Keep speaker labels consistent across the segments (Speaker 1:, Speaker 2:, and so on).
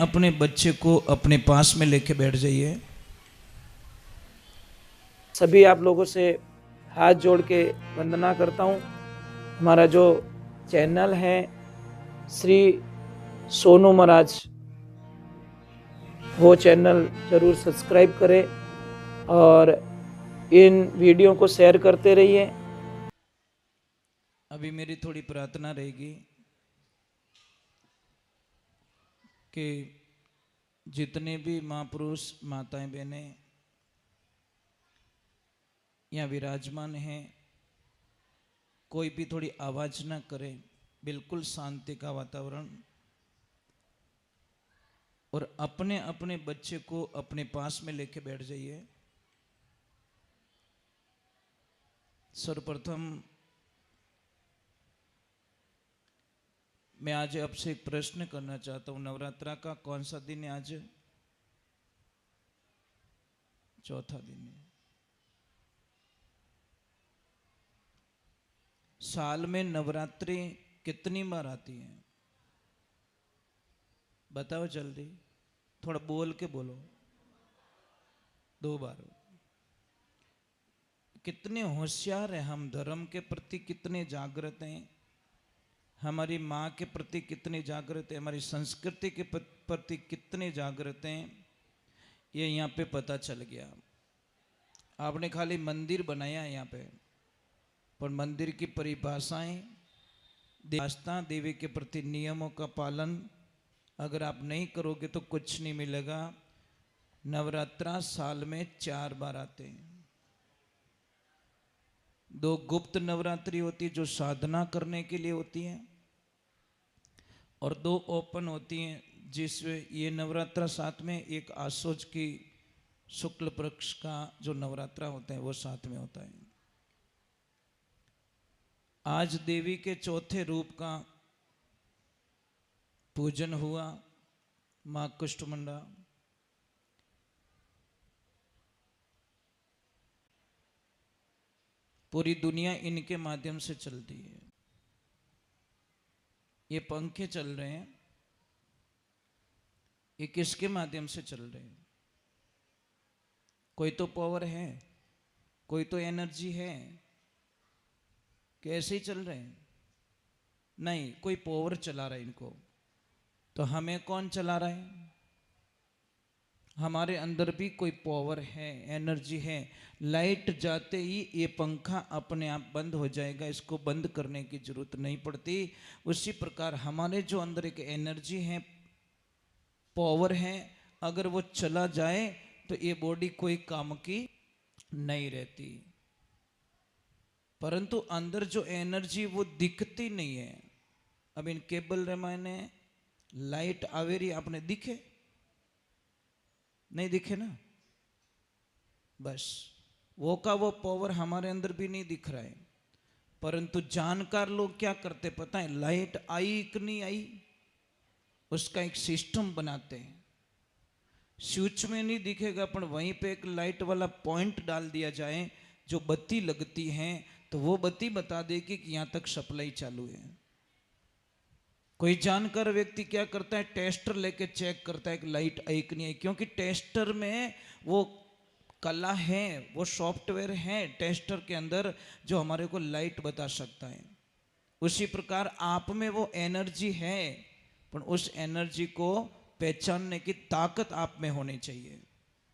Speaker 1: अपने बच्चे को अपने पास में लेके बैठ जाइए।
Speaker 2: सभी आप लोगों से हाथ जोड़ के वंदना करता हूँ। हमारा जो चैनल है श्री सोनू महाराज, वो चैनल जरूर सब्सक्राइब करें और इन वीडियो को शेयर करते रहिए।
Speaker 1: अभी मेरी थोड़ी प्रार्थना रहेगी कि जितने भी महापुरुष माताएं बहनें यहाँ विराजमान हैं, कोई भी थोड़ी आवाज ना करे, बिल्कुल शांति का वातावरण, और अपने अपने बच्चे को अपने पास में लेके बैठ जाइए। सर्वप्रथम मैं आज आपसे एक प्रश्न करना चाहता हूं। नवरात्रा का कौन सा दिन है आज? चौथा दिन है। साल में नवरात्रि कितनी बार आती है? बताओ जल्दी, थोड़ा बोल के बोलो। 2 बार। कितने होशियार हैं हम, धर्म के प्रति कितने जागृत हैं, हमारी माँ के प्रति कितने जागृत हैं, हमारी संस्कृति के प्रति कितने जागृत हैं, ये यहाँ पे पता चल गया। आपने खाली मंदिर बनाया यहाँ पे, पर मंदिर की परिभाषाएं, आस्था, देवी के प्रति नियमों का पालन अगर आप नहीं करोगे तो कुछ नहीं मिलेगा। नवरात्रा साल में 4 बार आते हैं। 2 गुप्त नवरात्रि होती है जो साधना करने के लिए होती है, और 2 ओपन होती हैं जिसमें ये नवरात्रा साथ में, एक आसोज की शुक्ल पक्ष का जो नवरात्रा होता है वो साथ में होता है। आज देवी के चौथे रूप का पूजन हुआ, मां कुष्ठमंडा। पूरी दुनिया इनके माध्यम से चलती है। ये पंखे चल रहे हैं, ये किसके माध्यम से चल रहे हैं? कोई तो पावर है, कोई तो एनर्जी है, कैसे ही चल रहे हैं? नहीं, कोई पावर चला रहा है इनको। तो हमें कौन चला रहा है? हमारे अंदर भी कोई पावर है, एनर्जी है। लाइट जाते ही ये पंखा अपने आप बंद हो जाएगा, इसको बंद करने की जरूरत नहीं पड़ती। उसी प्रकार हमारे जो अंदर एक एनर्जी है, पावर है, अगर वो चला जाए तो ये बॉडी कोई काम की नहीं रहती। परंतु अंदर जो एनर्जी वो दिखती नहीं है। अब इन केबल रामायण लाइट आवेरी आपने दिखे? नहीं दिखे ना? बस वो का वो पावर हमारे अंदर भी नहीं दिख रहा है। परंतु जानकार लोग क्या करते पता है? लाइट आई कि नहीं आई, उसका एक सिस्टम बनाते हैं। स्विच में नहीं दिखेगा, पर वहीं पे एक लाइट वाला पॉइंट डाल दिया जाए, जो बत्ती लगती है तो वो बत्ती बता देगी कि यहां तक सप्लाई चालू है। कोई जानकार व्यक्ति क्या करता है? टेस्टर लेके चेक करता है कि लाइट आई कि नहीं आई, क्योंकि टेस्टर में वो कला है, वो सॉफ्टवेयर है टेस्टर के अंदर जो हमारे को लाइट बता सकता है। उसी प्रकार आप में वो एनर्जी है, पर उस एनर्जी को पहचानने की ताकत आप में होनी चाहिए।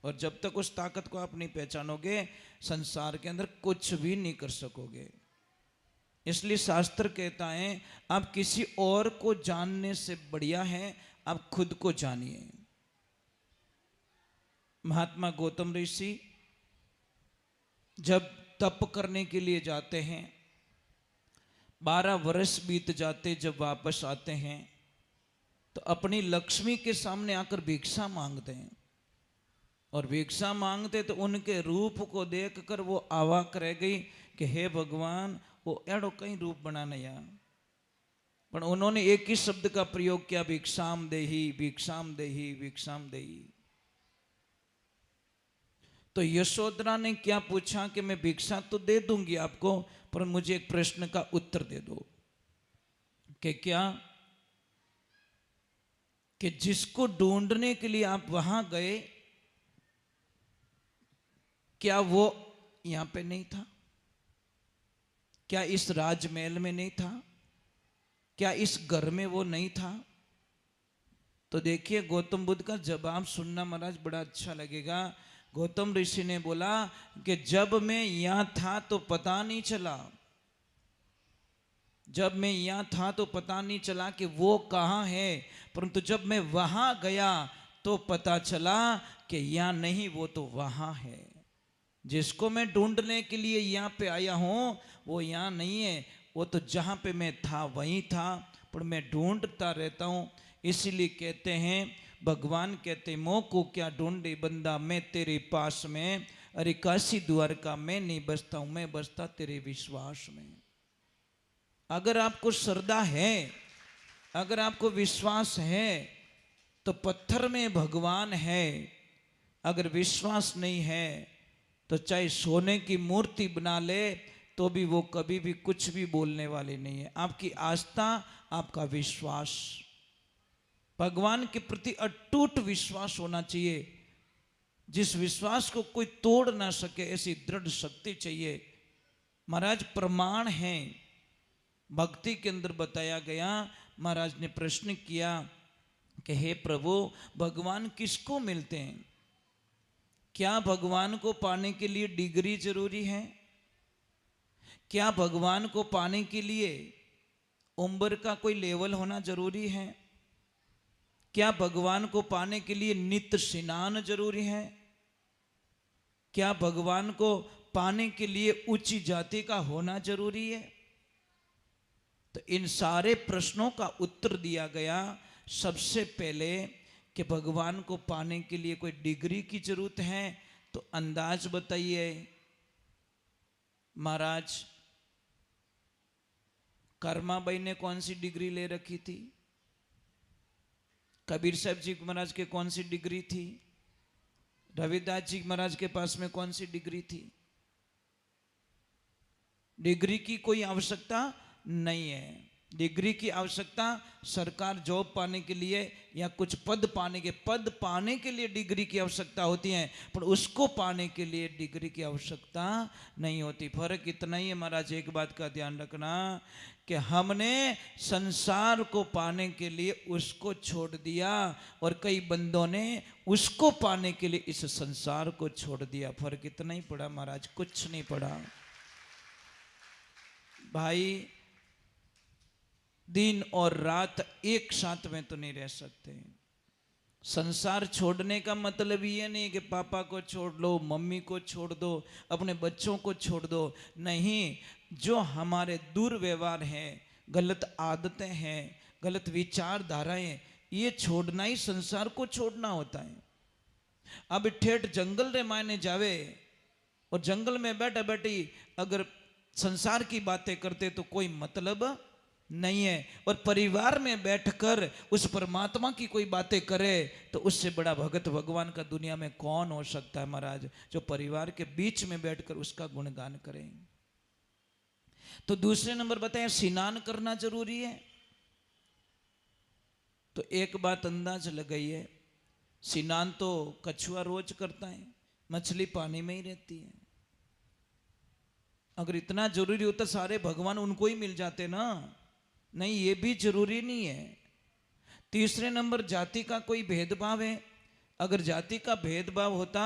Speaker 1: और जब तक उस ताकत को आप नहीं पहचानोगे, संसार के अंदर कुछ भी नहीं कर सकोगे। इसलिए शास्त्र कहता है आप किसी और को जानने से बढ़िया है आप खुद को जानिए। महात्मा गौतम ऋषि जब तप करने के लिए जाते हैं, 12 वर्ष बीत जाते, जब वापस आते हैं तो अपनी लक्ष्मी के सामने आकर भिक्षा मांगते हैं। और भिक्षा मांगते तो उनके रूप को देखकर वो अवाक रह गई कि हे भगवान, वो एड़ो कई रूप बनाना यार। पर उन्होंने एक ही शब्द का प्रयोग किया, भिक्षाम देही, भिक्षाम देही, भिक्षाम देही। तो यशोधरा ने क्या पूछा कि मैं भिक्षा तो दे दूंगी आपको, पर मुझे एक प्रश्न का उत्तर दे दो कि क्या कि जिसको ढूंढने के लिए आप वहां गए, क्या वो यहां पे नहीं था? क्या इस राजमहल में नहीं था? क्या इस घर में वो नहीं था? तो देखिए गौतम बुद्ध का जवाब सुनना महाराज बड़ा अच्छा लगेगा। गौतम ऋषि ने बोला कि जब मैं यहां था तो पता नहीं चला, जब मैं यहां था तो पता नहीं चला कि वो कहाँ है, परंतु जब मैं वहां गया तो पता चला कि यहां नहीं, वो तो वहां है। जिसको मैं ढूंढने के लिए यहाँ पे आया हूं वो यहाँ नहीं है, वो तो जहां पे मैं था वहीं था, पर मैं ढूंढता रहता हूं। इसीलिए कहते हैं, भगवान कहते मोह को क्या ढूंढे बंदा, मैं तेरे पास में, अरे काशी द्वारका में नहीं बसता हूं, मैं बसता तेरे विश्वास में। अगर आपको श्रद्धा है, अगर आपको विश्वास है तो पत्थर में भगवान है। अगर विश्वास नहीं है तो चाहे सोने की मूर्ति बना ले तो भी वो कभी भी कुछ भी बोलने वाली नहीं है। आपकी आस्था, आपका विश्वास, भगवान के प्रति अटूट विश्वास होना चाहिए, जिस विश्वास को कोई तोड़ ना सके, ऐसी दृढ़ शक्ति चाहिए। महाराज प्रमाण है भक्ति के अंदर बताया गया। महाराज ने प्रश्न किया कि हे प्रभु, भगवान किसको मिलते हैं? क्या भगवान को पाने के लिए डिग्री जरूरी है? क्या भगवान को पाने के लिए उम्र का कोई लेवल होना जरूरी है? क्या भगवान को पाने के लिए नित्य स्नान जरूरी है? क्या भगवान को पाने के लिए ऊंची जाति का होना जरूरी है? तो इन सारे प्रश्नों का उत्तर दिया गया सबसे पहले कि भगवान को पाने के लिए कोई डिग्री की जरूरत है। तो अंदाज बताइए महाराज, कर्माबाई ने कौन सी डिग्री ले रखी थी? कबीर साहब जी महाराज के कौन सी डिग्री थी? रविदास जी महाराज के पास में कौन सी डिग्री थी? डिग्री की कोई आवश्यकता नहीं है। डिग्री की आवश्यकता सरकार जॉब पाने के लिए या कुछ पद पाने के लिए डिग्री की आवश्यकता होती है, पर उसको पाने के लिए डिग्री की आवश्यकता नहीं होती। फर्क इतना ही है महाराज, एक बात का ध्यान रखना कि हमने संसार को पाने के लिए उसको छोड़ दिया और कई बंदों ने उसको पाने के लिए इस संसार को छोड़ दिया। फर्क इतना ही पड़ा महाराज, कुछ नहीं पड़ा। भाई दिन और रात एक साथ में तो नहीं रह सकते। संसार छोड़ने का मतलब ये नहीं कि पापा को छोड़ लो, मम्मी को छोड़ दो, अपने बच्चों को छोड़ दो। नहीं, जो हमारे दुर्व्यवहार हैं, गलत आदतें हैं, गलत विचारधाराएं, ये छोड़ना ही संसार को छोड़ना होता है। अब ठेठ जंगल रे मायने जावे और जंगल में बैठे बैठी अगर संसार की बातें करते तो कोई मतलब नहीं है, और परिवार में बैठकर उस परमात्मा की कोई बातें करे तो उससे बड़ा भगत भगवान का दुनिया में कौन हो सकता है महाराज, जो परिवार के बीच में बैठकर उसका गुणगान करें। तो दूसरे नंबर बताएं, स्नान करना जरूरी है। तो एक बात अंदाज लगाइए, स्नान तो कछुआ रोज करता है, मछली पानी में ही रहती है। अगर इतना जरूरी होता सारे भगवान उनको ही मिल जाते ना। नहीं, ये भी जरूरी नहीं है। तीसरे नंबर, जाति का कोई भेदभाव है। अगर जाति का भेदभाव होता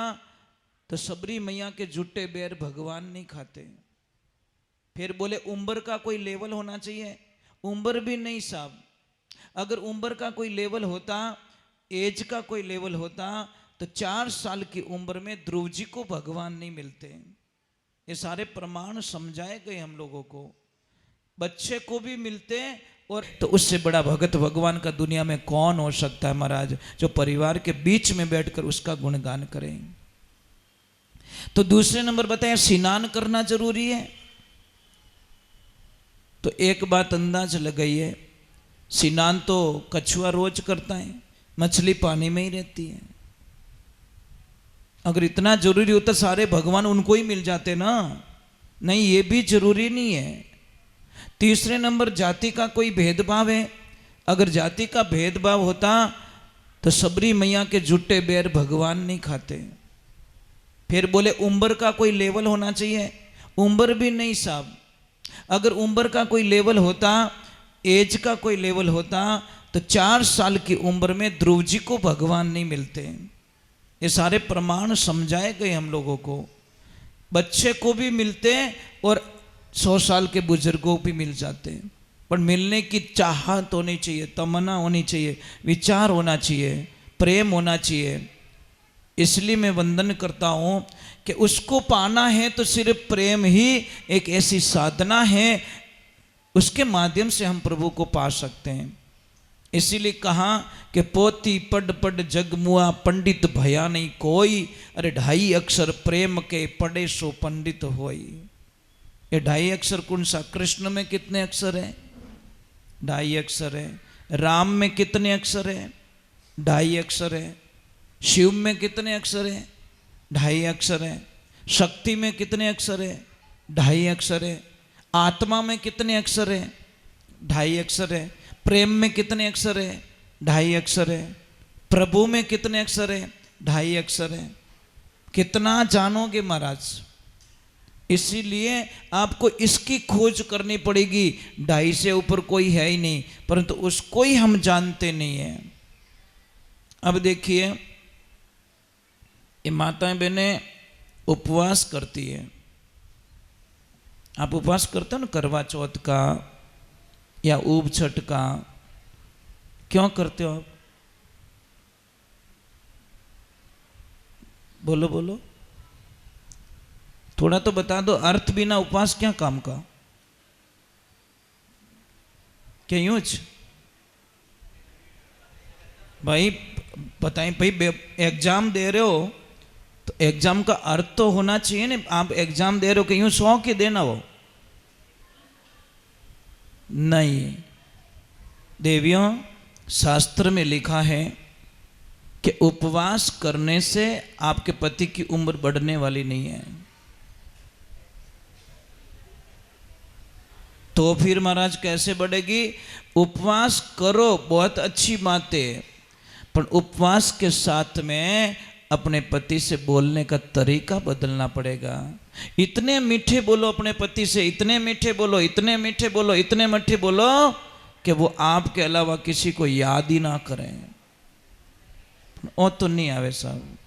Speaker 1: तो सबरी मैया के जुट्टे बैर भगवान नहीं खाते। फिर बोले उम्र का कोई लेवल होना चाहिए, उम्र भी नहीं साहब। अगर उम्र का कोई लेवल होता, एज का कोई लेवल होता, तो 4 साल की उम्र में ध्रुव जी को भगवान नहीं मिलते। ये सारे प्रमाण समझाए गए हम लोगों को। बच्चे को भी मिलते, और तो उससे बड़ा भगत भगवान का दुनिया में कौन हो सकता है महाराज, जो परिवार के बीच में बैठकर उसका गुणगान करें। तो दूसरे नंबर बताएं, स्नान करना जरूरी है। तो एक बात अंदाज लगाइए, स्नान तो कछुआ रोज करता है, मछली पानी में ही रहती है। अगर इतना जरूरी होता सारे भगवान उनको ही मिल जाते ना। नहीं, ये भी जरूरी नहीं है। तीसरे नंबर, जाति का कोई भेदभाव है। अगर जाति का भेदभाव होता तो सबरी मैया के झूठे बेर भगवान नहीं खाते। फिर बोले उम्र का कोई लेवल होना चाहिए, उम्र भी नहीं साहब। अगर उम्र का कोई लेवल होता, एज का कोई लेवल होता, तो 4 साल की उम्र में ध्रुव जी को भगवान नहीं मिलते। ये सारे प्रमाण समझाए गए हम लोगों को। बच्चे को भी मिलते और 100 साल के बुजुर्गों भी मिल जाते, पर मिलने की चाहत होनी चाहिए, तमन्ना होनी चाहिए, विचार होना चाहिए, प्रेम होना चाहिए। इसलिए मैं वंदन करता हूँ कि उसको पाना है तो सिर्फ प्रेम ही एक ऐसी साधना है, उसके माध्यम से हम प्रभु को पा सकते हैं। इसीलिए कहा कि पोती पढ़ पढ़ जग मुआ, पंडित भया नहीं कोई, अरे 2.5 अक्षर प्रेम के पढ़े सो पंडित होई। ये 2.5 अक्षर कौन सा? कृष्ण में कितने अक्षर है? 2.5 अक्षर है। राम में कितने अक्षर है? 2.5 अक्षर है। शिव में कितने अक्षर है? 2.5 अक्षर है। शक्ति में कितने अक्षर है? 2.5 अक्षर है। आत्मा में कितने अक्षर है? 2.5 अक्षर है। प्रेम में कितने अक्षर है? 2.5 अक्षर है। प्रभु में कितने अक्षर है? 2.5 अक्षर है। कितना जानोगे महाराज? इसीलिए आपको इसकी खोज करनी पड़ेगी। 2.5 से ऊपर कोई है ही नहीं, परंतु उसको ही हम जानते नहीं है। अब देखिए, ये माताएं बहनें उपवास करती है। आप उपवास करते हो ना करवा चौथ का या ऊब छठ का, क्यों करते हो आप? बोलो बोलो, थोड़ा तो बता दो। अर्थ बिना उपवास क्या काम का? क्या यूं भाई बताएं भाई, एग्जाम दे रहे हो तो एग्जाम का अर्थ तो होना चाहिए ना। आप एग्जाम दे रहे हो कि यूं सौ के देना हो? नहीं। देवियों, शास्त्र में लिखा है कि उपवास करने से आपके पति की उम्र बढ़ने वाली नहीं है। तो फिर महाराज कैसे बढ़ेगी? उपवास करो, बहुत अच्छी बात है, पर उपवास के साथ में अपने पति से बोलने का तरीका बदलना पड़ेगा। इतने मीठे बोलो अपने पति से, इतने मीठे बोलो, इतने मीठे बोलो, इतने मीठे बोलो कि वो आपके अलावा किसी को याद ही ना करें। ओ तो नहीं आवे साहब।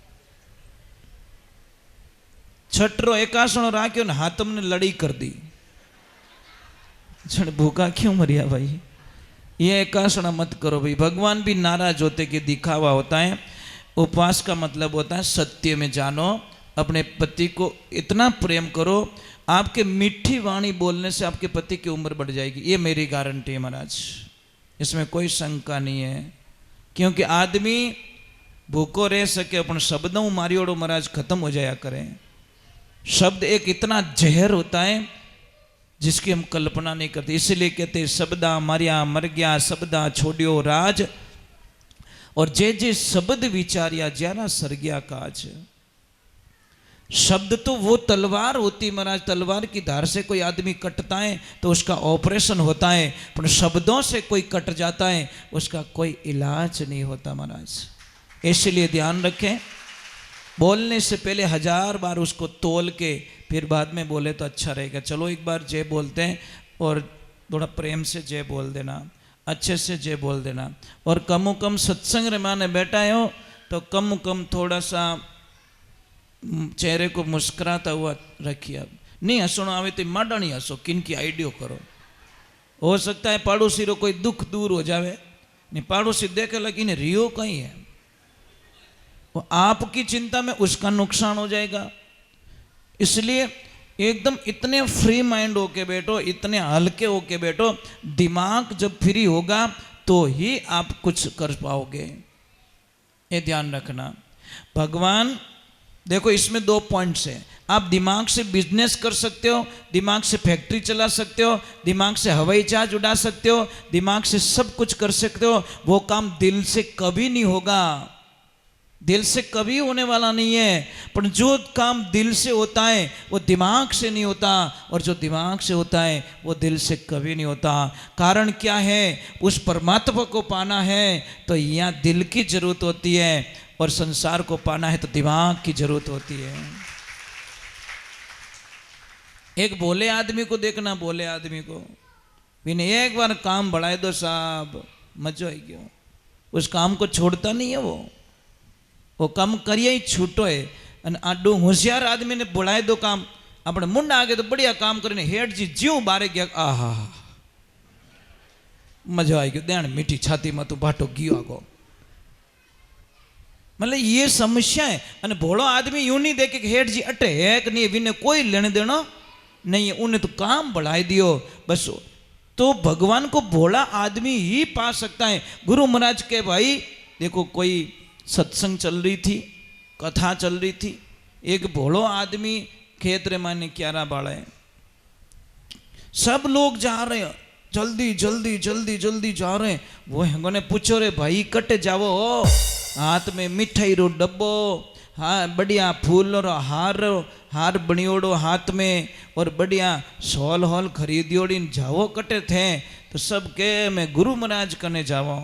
Speaker 1: छठरो एकासणो राख्यो ने हाथ ने लड़ी कर दी। जन भूखा क्यों मरिया भाई? ये एकासणा मत करो भाई। भगवान भी नाराज होते कि दिखावा होता है। उपवास का मतलब होता है सत्य में जानो, अपने पति को इतना प्रेम करो, आपके मीठी वाणी बोलने से आपके पति की उम्र बढ़ जाएगी। ये मेरी गारंटी है महाराज, इसमें कोई शंका नहीं है। क्योंकि आदमी भूखो रह सके अपन शब्दों मारियोड़ो महाराज खत्म हो जाया करें। शब्द एक इतना जहर होता है जिसकी हम कल्पना नहीं करते। इसलिए कहते शब्दा मारिया मर गया, शब्दा छोड़ियो राज, और जे जे शब्द विचारिया ज्यादा सरगिया काज। शब्द तो वो तलवार होती महाराज, तलवार की धार से कोई आदमी कटता है तो उसका ऑपरेशन होता है, पर शब्दों से कोई कट जाता है उसका कोई इलाज नहीं होता महाराज। इसलिए ध्यान रखें, बोलने से पहले 1000 बार उसको तोल के फिर बाद में बोले तो अच्छा रहेगा। चलो एक बार जय बोलते हैं और थोड़ा प्रेम से जय बोल देना, अच्छे से जय बोल देना। और कम कम सत्संग रे माने बैठा हो तो कम कम थोड़ा सा चेहरे को मुस्कुराता हुआ रखिए। नहीं हंसना आवे तो माड़ा नहीं हंसो, किन की आइडियो करो। हो सकता है पड़ोसी रो कोई दुख दूर हो जावे, नहीं पड़ोसी देखे लगी ने रियो कहीं है, वो आपकी चिंता में उसका नुकसान हो जाएगा। इसलिए एकदम इतने फ्री माइंड होके बैठो, इतने हल्के होके बैठो। दिमाग जब फ्री होगा तो ही आप कुछ कर पाओगे, ये ध्यान रखना। भगवान देखो इसमें 2 पॉइंट्स हैं। आप दिमाग से बिजनेस कर सकते हो, दिमाग से फैक्ट्री चला सकते हो, दिमाग से हवाई जहाज उड़ा सकते हो, दिमाग से सब कुछ कर सकते हो। वो काम दिल से कभी नहीं होगा। दिल से कभी होने वाला नहीं है। पर जो काम दिल से होता है वो दिमाग से नहीं होता, और जो दिमाग से होता है वो दिल से कभी नहीं होता। कारण क्या है? उस परमात्मा को पाना है तो यहाँ दिल की जरूरत होती है, और संसार को पाना है तो दिमाग की जरूरत होती है। एक भोले आदमी को देखना, भोले आदमी को बिना एक बार काम बढ़ाए दो साहब, मजा आई गयो। उस काम को छोड़ता नहीं है वो काम करिए ही छूटो है। અને આડું હોશિયાર આદમીને બોલાય દો કામ, આપણે મુંડા આગે તો બઢિયા કામ કરીને હેઠજી જીવ બારે ગયા, આહા મજા આવી ગયો, દેણ મીઠી છાતીમાં તું ભાટો ગયો આગો। मतलब ये समस्या है। અને ભોળો आदमी यूं नहीं देखे कि हेठ जी अटे है कि नहीं, विने कोई लेने देना नहीं है, उन्हें तो काम बढ़ाई दियो बस। तो भगवान को भोला आदमी ही पा सकता है। गुरु महाराज के भाई देखो, कोई सत्संग चल रही थी, कथा चल रही थी, एक भोलो आदमी खेत रे माने क्यारा बाड़ा है, सब लोग जा रहे हैं, जल्दी जल्दी जल्दी जल्दी जा रहे हैं। वो हेंगो ने पूछो रे भाई कटे जावो, हाथ में मिठाई रो डब्बो, हाँ बढ़िया फूल रो हार बनियोड़ो हाथ में, और बढ़िया शॉल हॉल खरीदियोड़ी जावो कटे थे। तो सब के मैं गुरु महाराज कने जावो।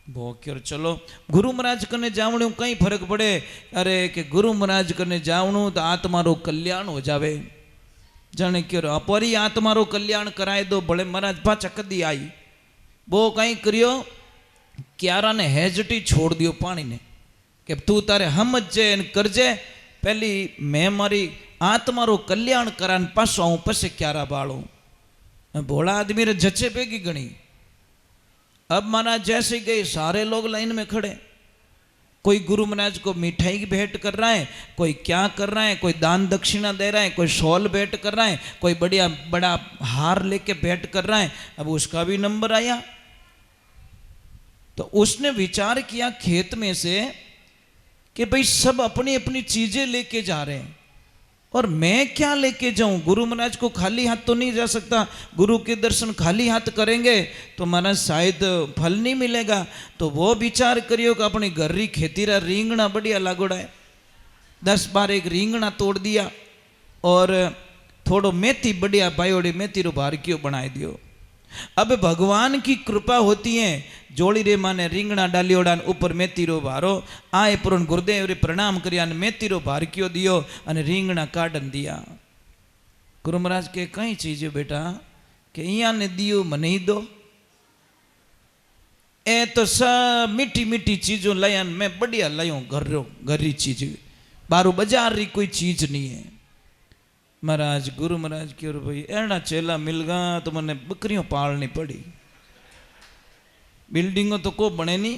Speaker 1: भोक्योर चलो गुरु महाराज कने जावणु कई फर्क पड़े? अरे कि गुरु महाराज कने जावणु तो आत्मा रो कल्याण हो जावे। जाने क्यों अपरी आत्मा रो कल्याण कराए दो, बड़े महाराज पाछा कदी आई। वो कई करियो, क्यारा ने हेजटी छोड़ दियो पानी ने कि तू तारे हमज जे करजे, पहली मैं मारी आत्मा रो कल्याण करान पासो आऊं पसे क्यारा बाळो। भोला आदमी रे जचे पेगी गणी। अब महाराज जैसे गए सारे लोग लाइन में खड़े, कोई गुरु महाराज को मिठाई की भेंट कर रहा है, कोई क्या कर रहा है, कोई दान दक्षिणा दे रहा है, कोई शॉल भेंट कर रहा है, कोई बढ़िया बड़ा हार लेके भेंट कर रहा है। अब उसका भी नंबर आया तो उसने विचार किया खेत में से कि भाई सब अपनी अपनी चीजें लेके जा रहे हैं और मैं क्या लेके जाऊं? गुरु महाराज को खाली हाथ तो नहीं जा सकता। गुरु के दर्शन खाली हाथ करेंगे तो महाराज शायद फल नहीं मिलेगा। तो वो विचार करियो कि अपनी घर्री खेतीरा रींगणा बढ़िया लागोड़ा है, 10-12 एक रींगणा तोड़ दिया और थोड़ो मेथी बढ़िया बायोड़ी मेथी रो भारकियो बनाए दियो। अब भगवान की कृपा होती है, जोड़ी रे माने रींगणा डालियोड़ा ऊपर मेथी रो भारो आए पुरन गुरुदेव रे प्रणाम करिया मेथी रो भारकियो दियो अने रींगणा काढन दिया। गुरु महाराज के कई चीज बेटा के इया ने दियो मने ही दो। ए तो सब मीठी मीठी चीजों लायन मैं बढ़िया लायो घरी चीज, बारू बाजार री कोई चीज नहीं है। महाराज गुरु महाराज की भाई एड़ा चेला मिल गया तो मैंने बकरियों पालनी पड़ी। बिल्डिंगों तो को बने नहीं,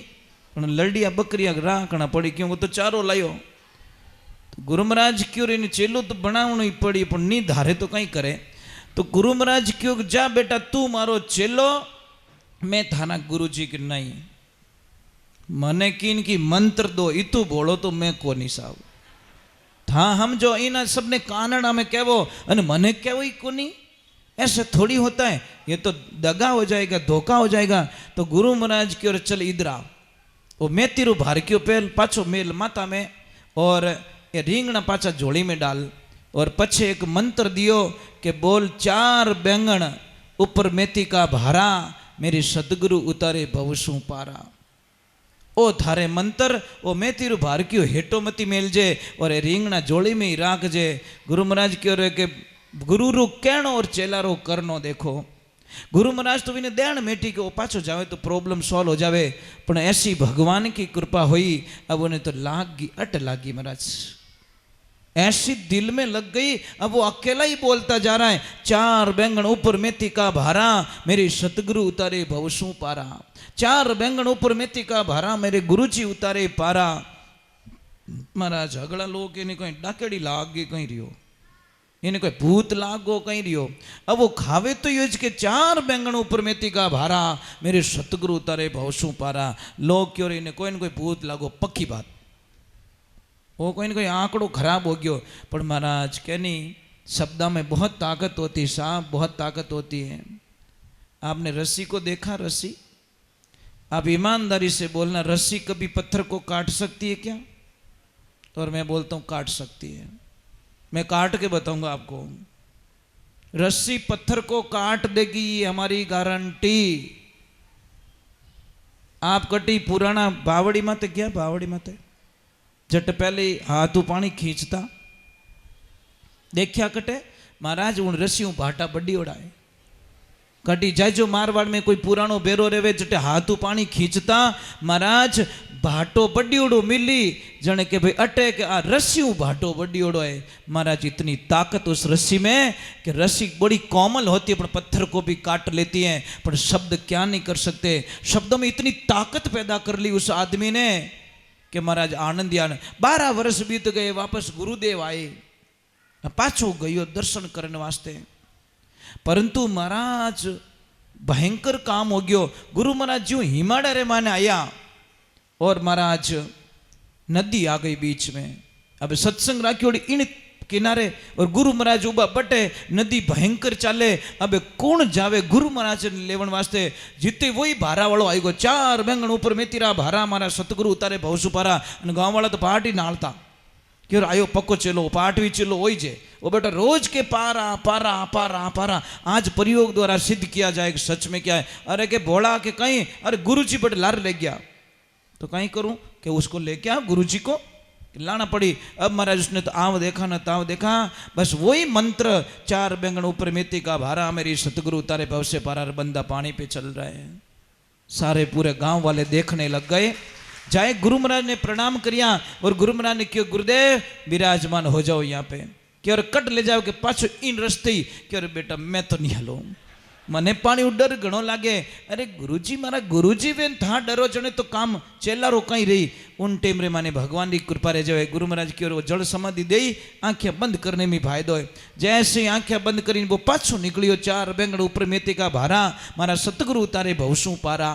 Speaker 1: पर लड़िया बकरिया राखना पड़ी क्यों? वो तो चारों लायो। तो गुरु महाराज क्यों रे चेलो तो बनावनी पड़ी, पर नहीं धारे तो कहीं करे। तो गुरु महाराज क्यों जा बेटा तू मारो चेलो, मैं थाना गुरु जी की नहीं, मने किन की मंत्र दो इतु बोलो तो मैं को नहीं साहब। हाँ हम जो इन सबने कानड़ा में कहवो अने मने कहवो ही कोनी, ऐसे थोड़ी होता है। ये तो दगा हो जाएगा, धोखा हो जाएगा। तो गुरु महाराज की ओर चल इधर आओ, वो मेथी रो भारकियो पहल पाछो मेल माता में और ये रींगणा पाछा झोली में डाल और पछे एक मंत्र दियो कि बोल 4 बैंगन ऊपर मेथी का भारा मेरी सदगुरु उतारे भवसू पारा। ओ थारे मंत्र ओ मेथी रो भारकियो हेटो मती मेल जे और रींगणा जोड़ी में ही राख जे। गुरु महाराज क्यों रे के गुरु रो कहनो और चेला रो करनो देखो। गुरु महाराज तो विने देण मेटी के ओ पाछो जावे तो प्रॉब्लम सॉल्व हो जावे, पण ऐसी भगवान की कृपा हुई अब उन्हें तो लागी अट लागी महाराज, ऐसी दिल में लग गई। अब वो अकेला ही बोलता जा रहा है 4 बैंगन ऊपर मेथी का भारा मेरी सतगुरु उतारे भवसू पारा, 4 बैंगन ऊपर मेथी का भारा मेरे गुरु जी उतारे पारा। महाराज अगला लोग इन्हें कहीं डाकेड़ी लाग गई कहीं रियो, इन्हें कोई भूत लागो कहीं रियो। अब वो खावे तो यूज के 4 बैंगन ऊपर मेथी का भारा मेरे सतगुरु उतारे भवसू पारा। लोग क्यों इन्हें कोई न कोई भूत लागो, पक्की बात, वो कोई न कोई आंकड़ो खराब हो गयो। पर महाराज कहनी शब्दा में बहुत ताकत होती है साहब, बहुत ताकत होती है। आपने रस्सी को देखा? रस्सी आप ईमानदारी से बोलना, रस्सी कभी पत्थर को काट सकती है क्या? और मैं बोलता हूं काट सकती है। मैं काट के बताऊंगा आपको, रस्सी पत्थर को काट देगी, ये हमारी गारंटी। आप कटी पुराना बावड़ी माते, क्या बावड़ी माते जट पहले हाथू पानी खींचता देखा कटे महाराज, उन रस्सी भाटा बड़ी उड़ाए कटी जाए। जो मारवाड़ में कोई पुरानो बेरो रेवे जटे हाथू पानी खींचता महाराज, भाटो बड़ी उड़ो मिली जने के भाई अटे के आ रस्सी भाटो बड़ी उड़ो है महाराज। इतनी ताकत उस रस्सी में कि रस्सी बड़ी कोमल होती है पर पत्थर को भी काट लेती है, पर शब्द क्या नहीं कर सकते। शब्दों में इतनी ताकत पैदा कर ली उस आदमी ने कि महाराज आनंद आनंद। 12 वर्ष बीत गए, वापस गुरुदेव आए, पाछो गयो दर्शन करने वास्ते, परंतु महाराज भयंकर काम हो गयो। गुरु महाराज जो हिमाड़ा रे माने आया और महाराज नदी आ गई बीच में। अब सत्संग राखी इन किनारे और गुरु महाराज उबा बटे, नदी भयंकर चाले। अब कौन जावे गुरु महाराज लेवन वास्ते? जीते वही भारा वालों आई गो, 4 बैंगण ऊपर में तीरा भारा मारा सतगुरु उतारे भवसुपारा। गांव वाला तो पहाड़ ही नालता कि आयो पक्को चलो पाठवी चलो वही जे वो बेटा रोज के पारा पारा पारा पारा। आज प्रयोग द्वारा सिद्ध किया जाए सच में क्या है। अरे के भोला के कहीं, अरे गुरुजी बट लार ले गया तो कहीं करूं कि उसको ले क्या गुरुजी को लाना पड़ी। अब महाराज उसने तो आव देखा ना ताव देखा, बस वही मंत्र 4 बैंगन ऊपर मेथी का भारा मेरी सतगुरु उतारे भव से पारा, बंदा पानी पे चल रहा है। सारे पूरे गांव वाले देखने लग गए। जाए गुरु महाराज ने प्रणाम करिया और गुरु महाराज ने क्यों गुरुदेव विराजमान हो जाओ यहाँ पे, कि और कट ले जाओ कि पाछो इन रस्ते कि अरे बेटा मैं तो नहीं हलो, मने पानी डर घणो लागे। अरे गुरुजी मारा गुरुजी बेन था डरो जने तो काम चेलारो कहीं रही। उन टेम रे माने भगवान की कृपा रह जाए। गुरु महाराज की ओर वो जल समाधि दे, आंखें बंद करने में फायदो है। जैसे आंखें बंद करी वो पाछो निकलियो, 4 बैंगण ऊपर मेथी का भारा मारा सतगुरु उतारे भवसू पारा।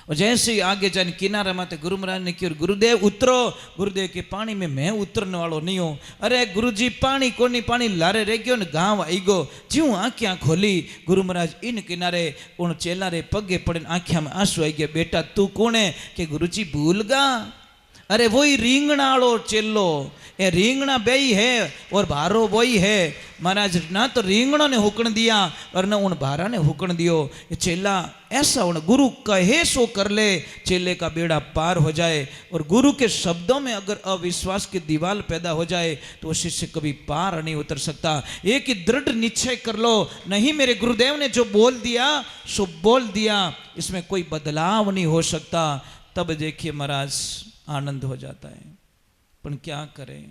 Speaker 1: और जैसे ही आगे जाने किनारे माते गुरु महाराज ने कहा गुरुदेव उतरो। गुरुदेव के पानी में मैं उतरने वालों नहीं हूँ। अरे गुरुजी पानी कोनी पानी लारे रह गयो ने गांव आई गो। ज्यों आंखें खोली गुरु महाराज इन किनारे उन चेला रे पगे पड़े, आंखें में आंसू आई गया। बेटा तू कौन है? कि गुरुजी भूल गा। अरे वही रींगणा वालो चेलो, ये रींगणा बेई है और भारो वही है। महाराज ना तो रींगणों ने हुक्म दिया और ना उन भारा ने हुक्म दियो। ये चेला ऐसा उन गुरु कहे सो कर ले, चेले का बेड़ा पार हो जाए। और गुरु के शब्दों में अगर अविश्वास की दीवार पैदा हो जाए तो वो शिष्य कभी पार नहीं उतर सकता। एक ही दृढ़ निश्चय कर लो, नहीं मेरे गुरुदेव ने जो बोल दिया सो बोल दिया, इसमें कोई बदलाव नहीं हो सकता। तब देखिए महाराज आनंद हो जाता है। पर क्या करें,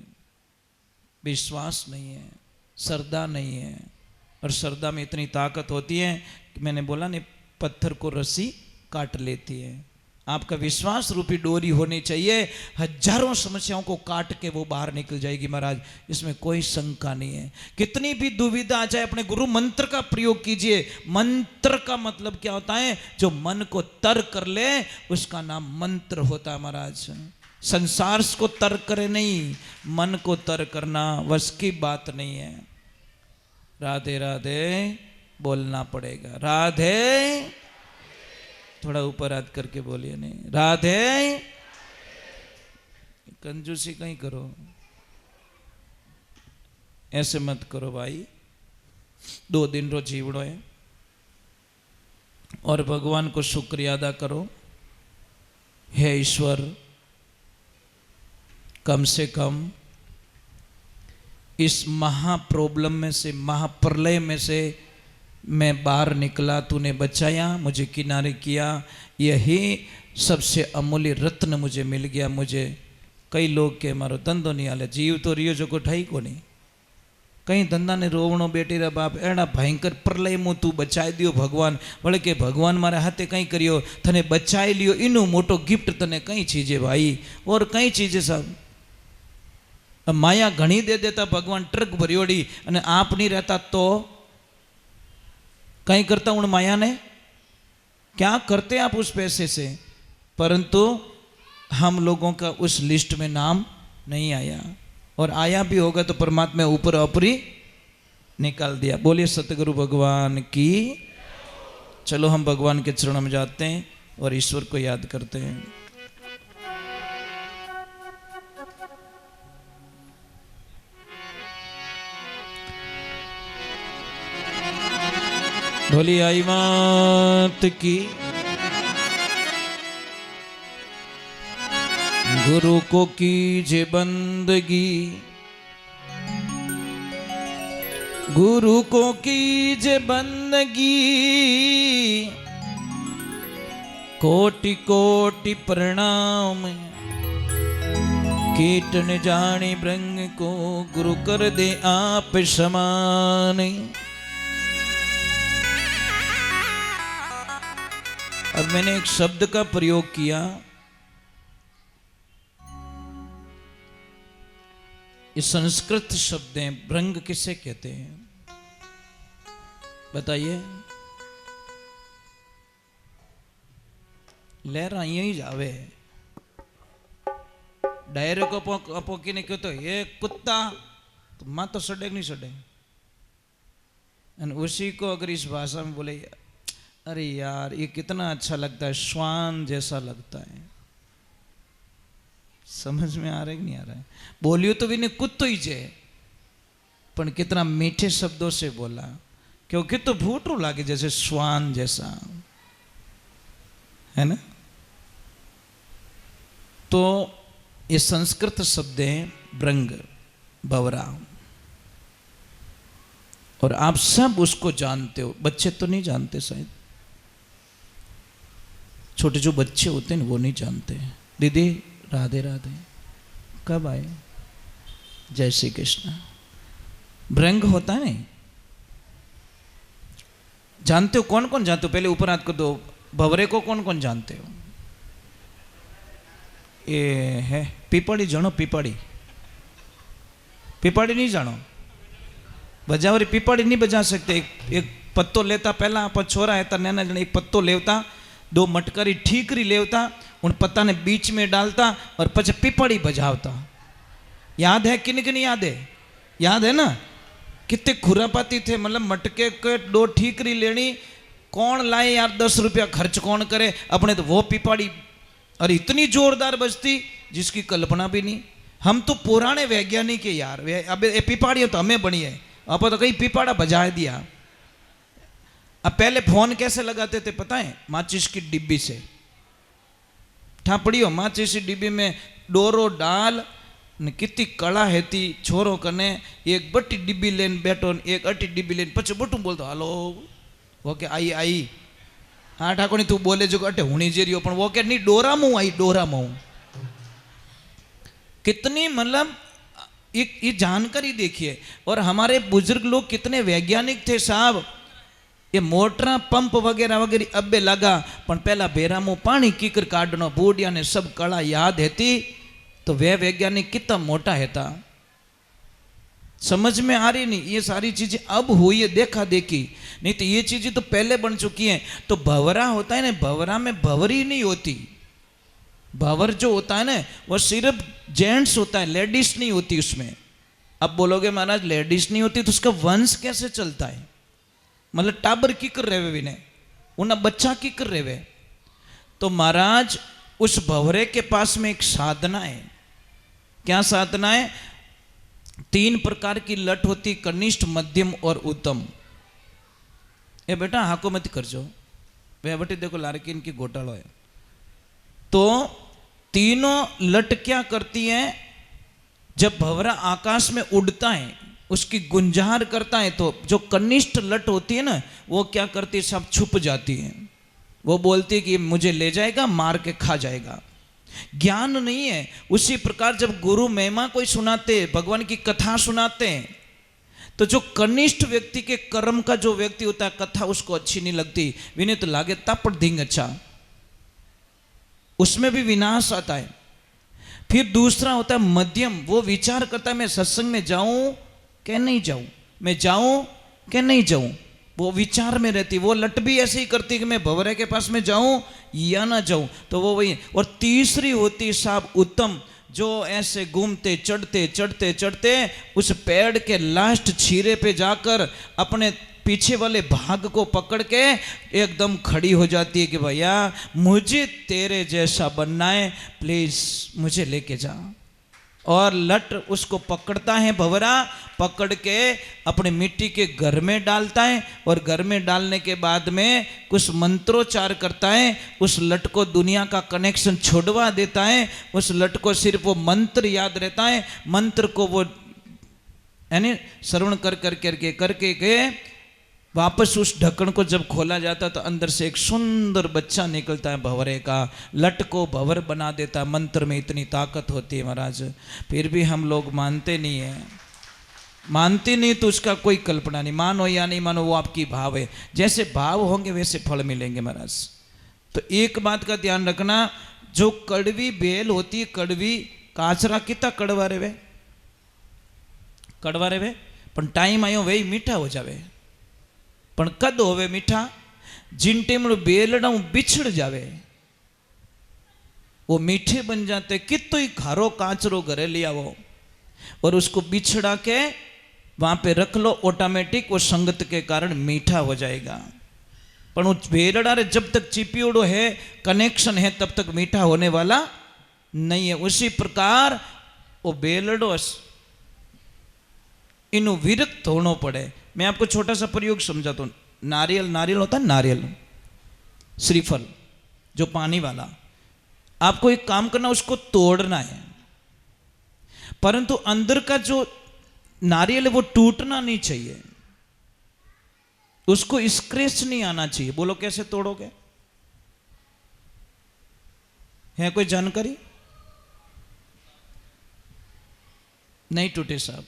Speaker 1: विश्वास नहीं है, श्रद्धा नहीं है। और श्रद्धा में इतनी ताकत होती है कि मैंने बोला नहीं, पत्थर को रस्सी काट लेती है। आपका विश्वास रूपी डोरी होनी चाहिए, हजारों समस्याओं को काट के वो बाहर निकल जाएगी महाराज, इसमें कोई शंका नहीं है। कितनी भी दुविधा आ जाए अपने गुरु मंत्र का प्रयोग कीजिए। मंत्र का मतलब क्या होता है? जो मन को तर कर ले उसका नाम मंत्र होता है महाराज। संसार को तर करे नहीं, मन को तर करना वश की बात नहीं है। राधे राधे बोलना पड़ेगा। राधे, थोड़ा ऊपर हाथ करके बोलिए नहीं, राधे। कंजूसी कहीं करो, ऐसे मत करो भाई। 2 दिन रो जीवड़ो है और भगवान को शुक्रिया अदा करो। हे ईश्वर, कम से कम इस महा प्रॉब्लम में से, महाप्रलय में से मैं बाहर निकला, तूने बचाया, मुझे किनारे किया, यही सबसे अमूल्य रत्न मुझे मिल गया। मुझे कई लोग के मारो धंधो नहीं हाले, जीव तो रियो जो को ठाई को नहीं, कहीं धंधा ने रोवणो बेटी रा बाप एड़ा भयंकर प्रलय में तू बचाई दियो भगवान। बोले के भगवान मारे हाथे कहीं करियो, थने बचाई लियो, इनु मोटो गिफ्ट तने कई चीजें भाई, और कई चीजें सब। अब माया घनी दे देता भगवान, ट्रक भरियोड़ी, अने आप नहीं रहता तो कहीं करता उन माया ने क्या करते आप उस पैसे से। परंतु हम लोगों का उस लिस्ट में नाम नहीं आया, और आया भी होगा तो परमात्मा ऊपर ऊपरी निकाल दिया। बोलिए सतगुरु भगवान की। चलो हम भगवान के चरणों में जाते हैं। और ईश्वर को याद करते हैं। ढोली आई मात की, गुरु को कीजे बंदगी, गुरु को कीजे बंदगी, कोटि कोटि प्रणाम, कीट न जाने ब्रह्म को, गुरु कर दे आप समान। अब मैंने एक शब्द का प्रयोग किया, ये संस्कृत शब्द है। भृंग किसे कहते हैं बताइए? लहरा यही जावे, डायरे को अपोकी ने कहते ये कुत्ता, तो मां तो सड़े नहीं सड़े। उसी को अगर इस भाषा में बोले, अरे यार ये कितना अच्छा लगता है, श्वान जैसा लगता है। समझ में आ रहा है कि नहीं आ रहा है? बोलियो तो भी नहीं कुत्तो ही जे, पर कितना मीठे शब्दों से बोला, क्योंकि तो भूटू लागे जैसे श्वान जैसा, है ना? तो ये संस्कृत शब्द है भृंग, भंवरा, और आप सब उसको जानते हो। बच्चे तो नहीं जानते शायद, छोटे जो बच्चे होते हैं वो नहीं जानते। दीदी राधे राधे, कब आए? जय श्री कृष्ण। भृंग होता है नहीं, जानते हो? कौन कौन जानते हो? पहले ऊपर हाथ कर दो। भंवरे को कौन कौन जानते हो? ये है पीपड़ी, जानो पीपड़ी? पीपड़ी नहीं जानो? बजावरी पीपड़ी नहीं बजा सकते। एक पत्तो लेता, पहला आप छोरा है नैना जन, एक पत्तो लेवता, दो मटकरी ठीकरी लेवता, उन पत्ता ने बीच में डालता और पछ पीपड़ी बजावता। याद है कि नहीं याद है? याद है ना? कितने खुरापाती थे, मतलब मटके के दो ठीकरी लेनी, कौन लाए यार, 10 रुपया खर्च कौन करे अपने, तो वो पीपड़ी, और इतनी जोरदार बजती जिसकी कल्पना भी नहीं। हम तो पुराने वैज्ञानिक है यार, अब ये पीपाड़ी तो हमें बनी है, अब तो कहीं पीपाड़ा बजा दिया। अब पहले फोन कैसे लगाते थे पता है? माचिस की डिब्बी से, ठापड़ियो माचिस की डिब्बी में डोरो डाल, कितनी कड़ा है थी छोरो कने, एक बट्टी डिब्बी लेन बैठो, एक अटी डिब्बी लेन पछ बटू बोलतो हेलो, वो के आई आई, हाँ ठाकुर तू बोले जो अटे हुणी जेरियो, पण वो के नहीं डोरा मुँह आई, डोरा मुँह। कितनी मतलब ये जानकारी देखिए। और हमारे बुजुर्ग लोग कितने वैज्ञानिक थे साहब। ये मोटरा पंप वगैरह वगैरह अबे लगा, पण पहला बेरामू पानी कीकर काढ़नो, बूढ़िया ने सब कला याद है, तो वे वैज्ञानिक कितना मोटा है था। समझ में आ रही नहीं? ये सारी चीजें अब हुई है देखा देखी, नहीं तो ये चीजें तो पहले बन चुकी हैं। तो भंवरा होता है ना, भंवरा में भंवरी नहीं होती। भंवर जो होता है ना वो सिर्फ जेंट्स होता है, लेडीज नहीं होती उसमें। अब बोलोगे महाराज लेडीज नहीं होती तो उसका वंश कैसे चलता है? मतलब टाबर की कर रहे विने, उन्हें बच्चा की कर रहे। तो महाराज उस भंवरे के पास में एक साधना है। क्या साधना है? 3 प्रकार की लट होती, कनिष्ठ, मध्यम और उत्तम। ये बेटा हाको मत कर जो, वे बेटी देखो लारकी इनकी घोटालो है। तो तीनों लट क्या करती है? जब भंवरा आकाश में उड़ता है, उसकी गुंजार करता है, तो जो कनिष्ठ लट होती है ना वो क्या करती है? सब छुप जाती है। वो बोलती है कि मुझे ले जाएगा, मार के खा जाएगा। ज्ञान नहीं है। उसी प्रकार जब गुरु महिमा कोई सुनाते, भगवान की कथा सुनाते हैं, तो जो कनिष्ठ व्यक्ति के कर्म का जो व्यक्ति होता है, कथा उसको अच्छी नहीं लगती, विनय तो लागे तापड़ धिंग अच्छा, उसमें भी विनाश आता है। फिर दूसरा होता है मध्यम, वो विचार करता है मैं सत्संग में जाऊं कि नहीं जाऊं, मैं जाऊं कि नहीं जाऊं, वो विचार में रहती। वो लट भी ऐसे ही करती कि मैं भंवरे के पास में जाऊं या ना जाऊं, तो वो वही। और तीसरी होती साहब उत्तम, जो ऐसे घूमते चढ़ते चढ़ते चढ़ते उस पेड़ के लास्ट छीरे पे जाकर अपने पीछे वाले भाग को पकड़ के एकदम खड़ी हो जाती है कि भैया मुझे तेरे जैसा बनना है, प्लीज मुझे लेके जा। और लट उसको पकड़ता है, भंवरा पकड़ के अपने मिट्टी के घर में डालता है और घर में डालने के बाद में कुछ मंत्रोच्चार करता है। उस लट को दुनिया का कनेक्शन छोड़वा देता है। उस लट को सिर्फ वो मंत्र याद रहता है, मंत्र को वो यानी श्रवण कर करके के वापस उस ढक्कन को जब खोला जाता तो अंदर से एक सुंदर बच्चा निकलता है भंवरे का। लट को भंवर बना देता है। मंत्र में इतनी ताकत होती है महाराज, फिर भी हम लोग मानते नहीं है। मानते नहीं तो उसका कोई कल्पना नहीं, मानो या नहीं मानो वो आपकी भाव है। जैसे भाव होंगे वैसे फल मिलेंगे महाराज। तो एक बात का ध्यान रखना, जो कड़वी बेल होती है, कड़वी काचरा कितना कड़वा रहे वे, कड़वा रहे पण टाइम आयो वे मीठा हो जावे। पण कद होवे मीठा, जिन टेमणु बेलड़ा बिछड़ जावे वो मीठे बन जाते। कितो ही खारो कांचरो घरे ले आवो और उसको बिछड़ा के वहां पे रख लो, ऑटोमेटिक वो संगत के कारण मीठा हो जाएगा। पर उस बेलड़ा रे जब तक चिपियोड़ो है, कनेक्शन है, तब तक मीठा होने वाला नहीं है। उसी प्रकार वो बेलड़ो इनु विरक्त होना पड़े। मैं आपको छोटा सा प्रयोग समझाता हूँ। नारियल, नारियल होता है नारियल, श्रीफल जो पानी वाला, आपको एक काम करना, उसको तोड़ना है, परंतु अंदर का जो नारियल है वो टूटना नहीं चाहिए, उसको स्क्रैच नहीं आना चाहिए। बोलो कैसे तोड़ोगे, है कोई जानकारी? नहीं टूटे साहब,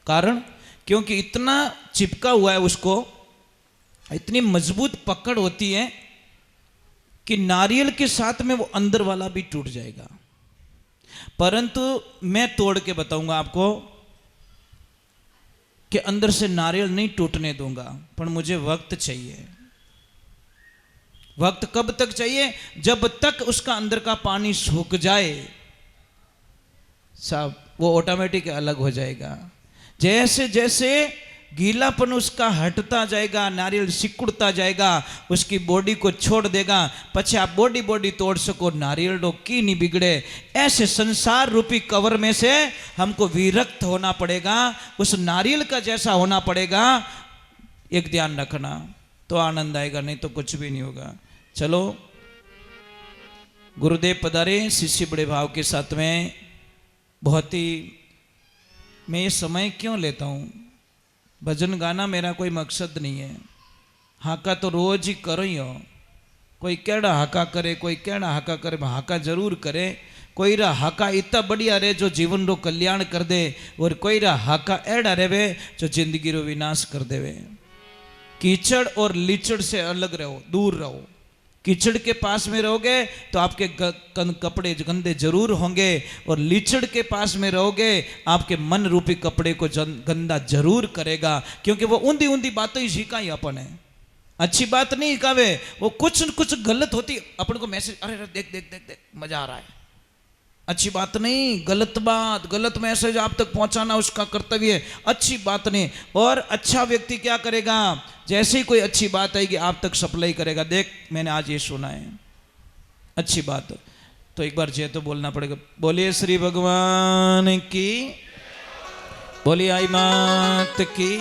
Speaker 1: कारण क्योंकि इतना चिपका हुआ है, उसको इतनी मजबूत पकड़ होती है कि नारियल के साथ में वो अंदर वाला भी टूट जाएगा। परंतु मैं तोड़ के बताऊंगा आपको कि अंदर से नारियल नहीं टूटने दूंगा, पर मुझे वक्त चाहिए। वक्त कब तक चाहिए? जब तक उसका अंदर का पानी सूख जाए साहब, वो ऑटोमेटिक अलग हो जाएगा। जैसे जैसे गीलापन उसका हटता जाएगा, नारियल सिकुड़ता जाएगा, उसकी बॉडी को छोड़ देगा, पछे आप बॉडी बॉडी तोड़ सको, नारियल डो की नहीं बिगड़े। ऐसे संसार रूपी कवर में से हमको विरक्त होना पड़ेगा, उस नारियल का जैसा होना पड़ेगा। एक ध्यान रखना तो आनंद आएगा, नहीं तो कुछ भी नहीं होगा। चलो गुरुदेव पधारे, शिष्य बड़े भाव के साथ में। बहुत ही मैं ये समय क्यों लेता हूँ, भजन गाना मेरा कोई मकसद नहीं है। हाका तो रोज ही करो ही हो, कोई केड़ा हाका करे, कोई केड़ा हाका करे, हाका जरूर करे। कोई रा हाका इतना बढ़िया रहे जो जीवन रो कल्याण कर दे, और कोई रा हाका एड़ा रहे जो जिंदगी रो विनाश कर देवे। कीचड़ और लीचड़ से अलग रहो, दूर रहो। कीचड़ के पास में रहोगे तो आपके कपड़े गंदे जरूर होंगे, और लीचड़ के पास में रहोगे आपके मन रूपी कपड़े को गंदा जरूर करेगा। क्योंकि वो ऊंधी ऊंधी बातें ही सीखा ही अपन है, अच्छी बात नहीं कावे। वो कुछ न कुछ गलत होती, अपन को मैसेज, अरे देख देख देख देख मजा आ रहा है, अच्छी बात नहीं, गलत बात, गलत मैसेज आप तक पहुंचाना उसका कर्तव्य है, अच्छी बात नहीं। और अच्छा व्यक्ति क्या करेगा, जैसे ही कोई अच्छी बात आएगी आप तक सप्लाई करेगा। देख मैंने आज ये सुना है, अच्छी बात, तो एक बार जय तो बोलना पड़ेगा। बोलिए श्री भगवान की, बोलिए आई मात की।